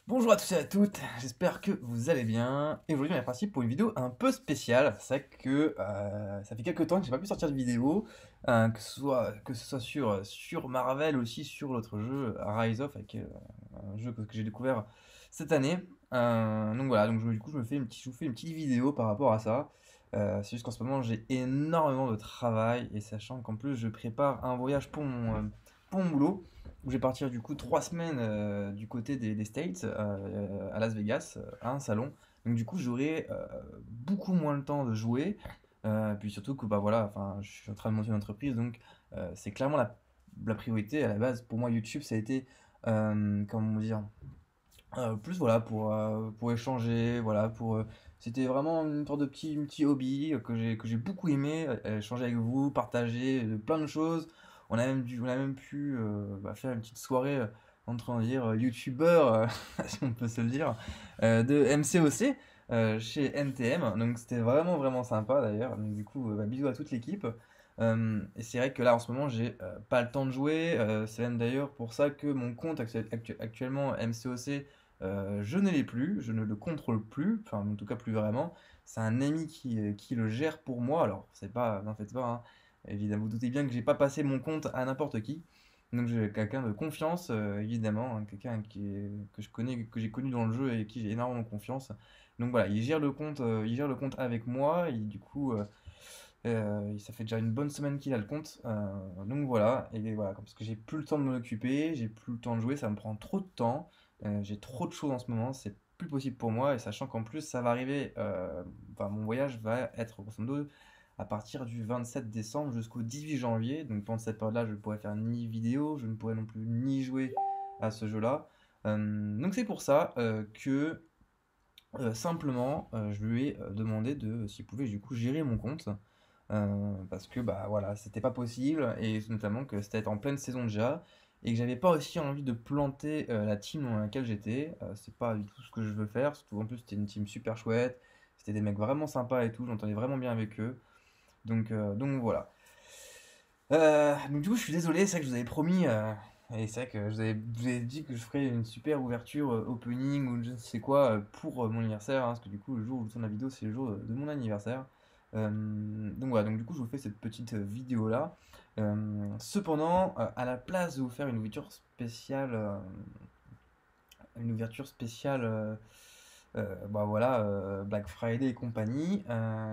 Bonjour à tous et à toutes, j'espère que vous allez bien. Et aujourd'hui on est parti pour une vidéo un peu spéciale. C'est vrai que ça fait quelques temps que j'ai pas pu sortir de vidéo, que ce soit sur Marvel, aussi sur l'autre jeu Rise of, avec un jeu que j'ai découvert cette année. Donc voilà, donc du coup je vous fais une petite vidéo par rapport à ça. C'est juste qu'en ce moment j'ai énormément de travail, et sachant qu'en plus je prépare un voyage pour mon boulot, où je vais partir du coup 3 semaines du côté des States, à Las Vegas, à un salon. Donc du coup j'aurai beaucoup moins le temps de jouer. Puis surtout que bah voilà, enfin je suis en train de monter une entreprise, donc c'est clairement la priorité à la base. Pour moi YouTube ça a été, comment dire, plus voilà pour échanger, voilà c'était vraiment une sorte de petit hobby que j'ai beaucoup aimé, échanger avec vous, partager plein de choses. On a même pu faire une petite soirée, entre on va dire youtubeur, si on peut se le dire, de MCOC, chez NTM. Donc c'était vraiment sympa d'ailleurs. Donc du coup, bisous à toute l'équipe. Et c'est vrai que là en ce moment j'ai pas le temps de jouer. C'est même d'ailleurs pour ça que mon compte actuellement MCOC, je ne l'ai plus, je ne le contrôle plus, enfin en tout cas plus vraiment. C'est un ami qui le gère pour moi. Alors c'est pas, n'en faites pas, hein. Évidemment, vous doutez bien que j'ai pas passé mon compte à n'importe qui. Donc j'ai quelqu'un de confiance, évidemment, hein, quelqu'un que je connais, que j'ai connu dans le jeu et qui j'ai énormément confiance. Donc voilà, il gère le compte avec moi. Et du coup, ça fait déjà une bonne semaine qu'il a le compte. Donc voilà, et voilà, parce que j'ai plus le temps de m'en occuper, j'ai plus le temps de jouer, ça me prend trop de temps. J'ai trop de choses en ce moment, c'est plus possible pour moi. Et sachant qu'en plus ça va arriver, enfin mon voyage va être grosso modo à partir du 27 décembre jusqu'au 18 janvier. Donc pendant cette période-là, je ne pourrai faire ni vidéo, je ne pourrai non plus ni jouer à ce jeu-là. Donc c'est pour ça que simplement je lui ai demandé s'il pouvait du coup gérer mon compte. Parce que bah voilà, c'était pas possible, et notamment que c'était en pleine saison déjà, et que j'avais pas aussi envie de planter la team dans laquelle j'étais. C'est pas du tout ce que je veux faire, surtout en plus c'était une team super chouette, c'était des mecs vraiment sympas et tout, j'entendais vraiment bien avec eux. Donc voilà. Donc du coup je suis désolé, c'est vrai que je vous avais promis, et c'est vrai que je vous avais dit que je ferais une super ouverture, opening ou je ne sais quoi, pour mon anniversaire, hein, parce que du coup le jour où je tourne la vidéo c'est le jour de mon anniversaire. Donc voilà, donc du coup je vous fais cette petite vidéo là. Cependant, à la place de vous faire une ouverture spéciale, bah voilà, Black Friday et compagnie,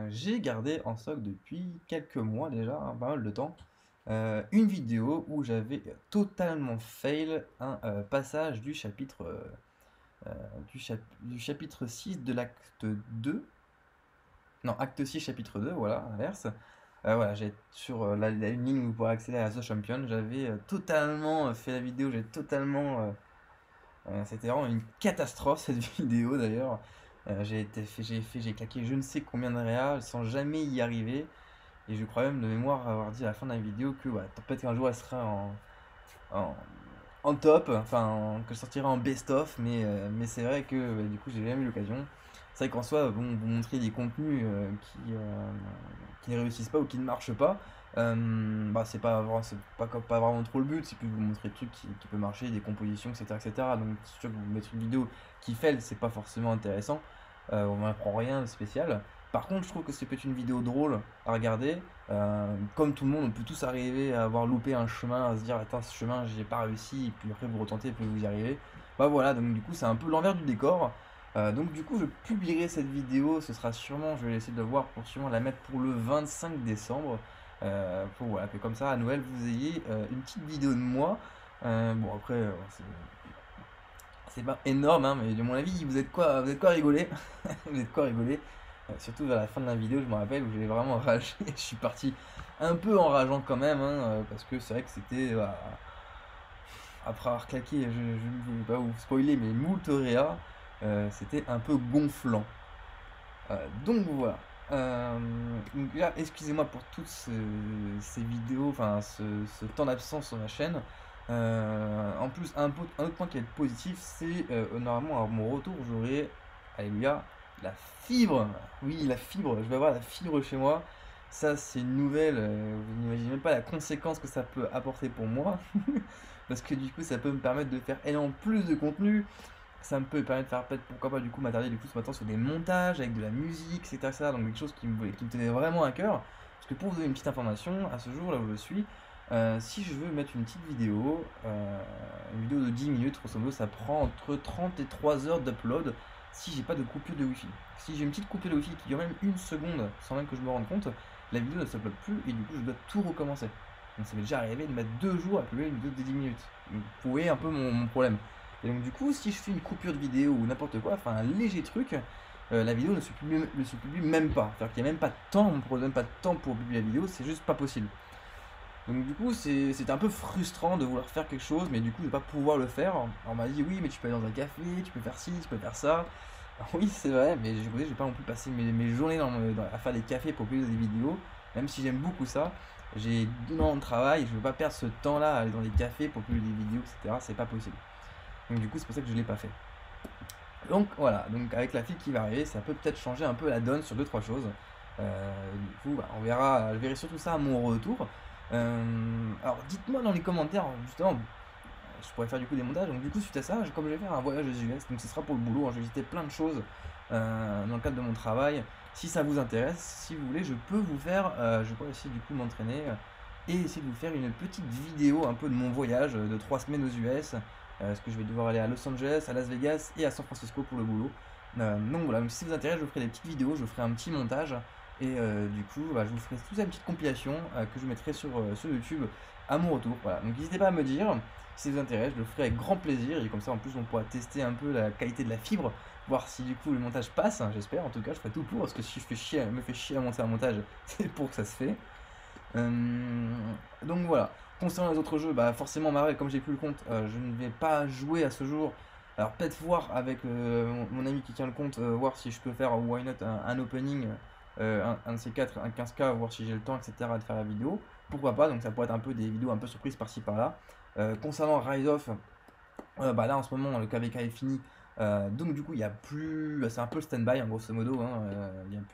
j'ai gardé en stock depuis quelques mois déjà, hein, pas mal de temps, une vidéo où j'avais totalement fail un passage du euh, du chapitre 6 de l'acte 2. Non, acte 6 chapitre 2, voilà, inverse. Voilà, j'ai sur une ligne où vous pourrez accéder à The Champion. J'avais totalement fait la vidéo, c'était vraiment une catastrophe cette vidéo d'ailleurs. J'ai claqué je ne sais combien de réals sans jamais y arriver. Et je crois même de mémoire avoir dit à la fin de la vidéo que ouais, peut-être qu'un jour elle sera en, en top, enfin que je sortirai en best-of, mais c'est vrai que du coup j'ai jamais eu l'occasion. C'est vrai qu'en soi, bon, vous montrer des contenus qui ne réussissent pas ou qui ne marchent pas, bah c'est pas vraiment trop le but, c'est plus vous montrer des trucs qui peuvent marcher, des compositions, etc., etc. Donc c'est sûr que vous mettre une vidéo qui fait, c'est pas forcément intéressant, on n'apprend rien de spécial. Par contre, je trouve que c'est peut-être une vidéo drôle à regarder. Comme tout le monde, on peut tous arriver à avoir loupé un chemin, à se dire attends, ce chemin j'ai pas réussi, et puis après vous retentez et puis vous y arrivez. Bah voilà, donc du coup c'est un peu l'envers du décor. Donc du coup je publierai cette vidéo, ce sera sûrement, je vais essayer de le voir pour sûrement la mettre pour le 25 décembre. Pour voilà, que comme ça à Noël vous ayez une petite vidéo de moi. Bon après c'est pas énorme, hein, mais de mon avis vous êtes quoi à rigoler. Vous êtes quoi à rigoler. Surtout vers la fin de la vidéo, je me rappelle où j'avais vraiment ragé. Je suis parti un peu en rageant quand même, hein, parce que c'est vrai que c'était, après avoir claqué, je ne vais pas vous spoiler, mais moult réa, c'était un peu gonflant. Donc voilà. Donc déjà, excusez-moi pour toutes ces vidéos, enfin ce temps d'absence sur ma chaîne. En plus, un autre point qui est positif, c'est normalement à mon retour, j'aurai, alléluia, la fibre. Oui, la fibre, je vais avoir la fibre chez moi. Ça, c'est une nouvelle, vous n'imaginez même pas la conséquence que ça peut apporter pour moi. Parce que du coup, ça peut me permettre de faire énormément plus de contenu. ça me peut permettre de faire peut-être pourquoi pas du coup m'attarder du coup ce matin sur des montages avec de la musique, etc. Donc des choses qui me tenaient vraiment à cœur. Parce que pour vous donner une petite information, à ce jour là où je suis, si je veux mettre une vidéo de 10 minutes, grosso modo, ça prend entre 30 et 3 heures d'upload si j'ai pas de coupure de wifi. Si j'ai une petite coupure de wifi qui dure même une seconde sans même que je me rende compte, la vidéo ne s'upload plus et du coup je dois tout recommencer. Donc ça m'est déjà arrivé de mettre 2 jours à uploader une vidéo de 10 minutes. Donc vous voyez un peu mon problème. Et donc du coup, si je fais une coupure de vidéo ou n'importe quoi, enfin un léger truc, la vidéo ne se publie même pas. C'est-à-dire qu'il n'y a même pas de temps, on ne propose même pas de temps pour publier la vidéo, c'est juste pas possible. Donc du coup, c'était un peu frustrant de vouloir faire quelque chose, mais du coup de pas pouvoir le faire. On m'a dit oui, mais tu peux aller dans un café, tu peux faire ci, tu peux faire ça. Alors, oui, c'est vrai, mais j'ai pas non plus passé mes journées à faire des cafés pour publier des vidéos, même si j'aime beaucoup ça. J'ai 2 ans de travail, je veux pas perdre ce temps-là à aller dans des cafés pour publier des vidéos, etc. C'est pas possible. Donc du coup, c'est pour ça que je l'ai pas fait. Donc voilà, donc avec la fille qui va arriver, ça peut peut-être changer un peu la donne sur deux trois choses. Du coup, bah, on verra, je verrai surtout ça à mon retour. Alors dites-moi dans les commentaires, justement, je pourrais faire du coup des montages. Donc du coup, suite à ça, comme je vais faire un voyage aux US, donc ce sera pour le boulot, hein, je vais visiter plein de choses dans le cadre de mon travail. Si ça vous intéresse, si vous voulez, je peux vous faire, je peux essayer du coup m'entraîner et essayer de vous faire une petite vidéo un peu de mon voyage de 3 semaines aux US. Parce que je vais devoir aller à Los Angeles, à Las Vegas et à San Francisco pour le boulot. Donc voilà, donc si ça vous intéresse, je vous ferai des petites vidéos, je vous ferai un petit montage. Et du coup, bah, je vous ferai toute une petite compilation que je mettrai sur YouTube à mon retour. Voilà, donc n'hésitez pas à me dire si ça vous intéresse, je le ferai avec grand plaisir. Et comme ça, en plus, on pourra tester un peu la qualité de la fibre, voir si du coup le montage passe, hein, j'espère. En tout cas, je ferai tout pour, parce que si me fais chier à monter un montage, c'est pour que ça se fait. Euh, donc voilà. Concernant les autres jeux, bah forcément Marvel, comme j'ai plus le compte, je ne vais pas jouer à ce jour. Alors peut-être voir avec mon ami qui tient le compte, voir si je peux faire why not un opening, un de ces quatre, un 15K, voir si j'ai le temps, etc. de faire la vidéo. Pourquoi pas, donc ça pourrait être un peu des vidéos un peu surprises par-ci par-là. Concernant Rise of, bah là en ce moment le KVK est fini. Donc du coup il y a plus, c'est un peu le stand-by en grosso modo, hein,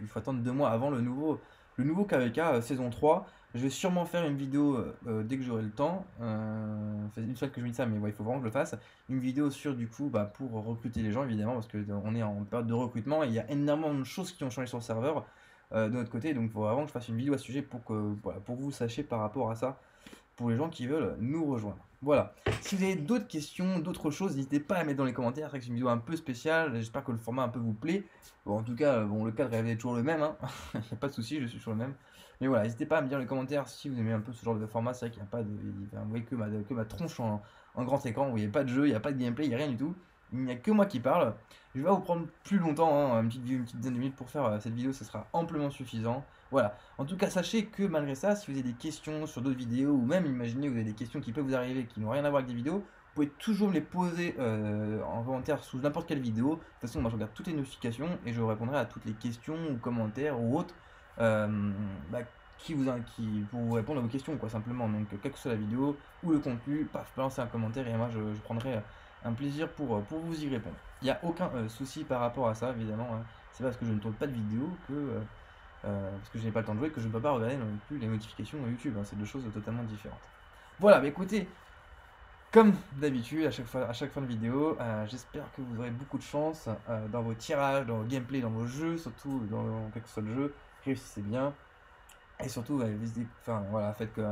il faut attendre 2 mois avant le nouveau KVK saison 3. Je vais sûrement faire une vidéo dès que j'aurai le temps. Une fois que je me dis ça, mais ouais, il faut vraiment que je le fasse. Une vidéo sur du coup bah, pour recruter les gens évidemment parce que on est en période de recrutement et il y a énormément de choses qui ont changé sur le serveur de notre côté. Donc il faut vraiment que je fasse une vidéo à ce sujet pour que voilà, pour que vous sachiez par rapport à ça pour les gens qui veulent nous rejoindre. Voilà. Si vous avez d'autres questions, d'autres choses, n'hésitez pas à les mettre dans les commentaires. C'est vrai que c'est une vidéo un peu spéciale. J'espère que le format un peu vous plaît. Bon, en tout cas, bon, le cadre est toujours le même. Hein. Il n'y a pas de souci, je suis toujours le même. Mais voilà, n'hésitez pas à me dire dans les commentaires si vous aimez un peu ce genre de format. C'est vrai qu'il n'y a pas de. Vous voyez que ma tronche en grand écran. Vous voyez pas de jeu, il n'y a pas de gameplay, il n'y a rien du tout. Il n'y a que moi qui parle. Je vais pas vous prendre plus longtemps, hein, une petite dizaine de minutes pour faire cette vidéo, ce sera amplement suffisant. Voilà. En tout cas, sachez que malgré ça, si vous avez des questions sur d'autres vidéos, ou même imaginez vous avez des questions qui peuvent vous arriver, qui n'ont rien à voir avec des vidéos, vous pouvez toujours me les poser en commentaire sous n'importe quelle vidéo. De toute façon, moi je regarde toutes les notifications et je répondrai à toutes les questions ou commentaires ou autres bah, pour vous répondre à vos questions, quoi, simplement. Donc, quelle que soit la vidéo ou le contenu, paf, balancez un commentaire et moi je prendrai un plaisir pour vous y répondre. Il n'y a aucun souci par rapport à ça, évidemment. Hein. C'est pas parce que je ne tourne pas de vidéo parce que je n'ai pas le temps de jouer que je ne peux pas regarder non plus les notifications YouTube. Hein. C'est deux choses totalement différentes. Voilà, bah écoutez, comme d'habitude, à chaque fin de vidéo, j'espère que vous aurez beaucoup de chance dans vos tirages, dans vos gameplays, dans vos jeux, surtout dans quel que soit le jeu. Réussissez bien. Et surtout, enfin, voilà, faites que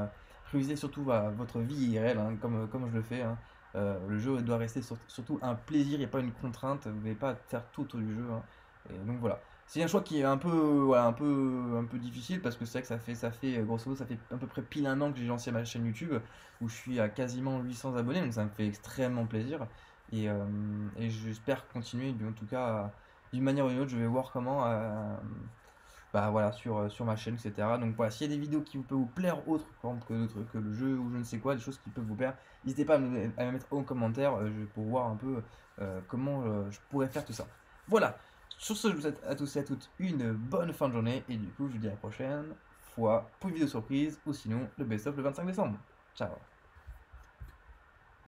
réussissez surtout votre vie IRL, hein, comme je le fais. Hein. Le jeu doit rester surtout un plaisir et pas une contrainte. Vous ne devez pas faire tout autour du jeu. Hein. Et donc voilà. C'est un choix qui est un peu, voilà, un peu difficile parce que c'est vrai que ça fait grosso modo, ça fait à peu près pile un an que j'ai lancé ma chaîne YouTube où je suis à quasiment 800 abonnés, donc ça me fait extrêmement plaisir. Et j'espère continuer, en tout cas, d'une manière ou d'une autre, je vais voir comment. Bah voilà, sur ma chaîne, etc. Donc voilà, s'il y a des vidéos qui peuvent vous plaire autres, par exemple, que le jeu ou je ne sais quoi, des choses qui peuvent vous plaire, n'hésitez pas à me mettre en commentaire pour voir un peu comment je pourrais faire tout ça. Voilà, sur ce, je vous souhaite à tous et à toutes une bonne fin de journée et du coup, je vous dis à la prochaine fois pour une vidéo surprise ou sinon le best-of le 25 décembre. Ciao.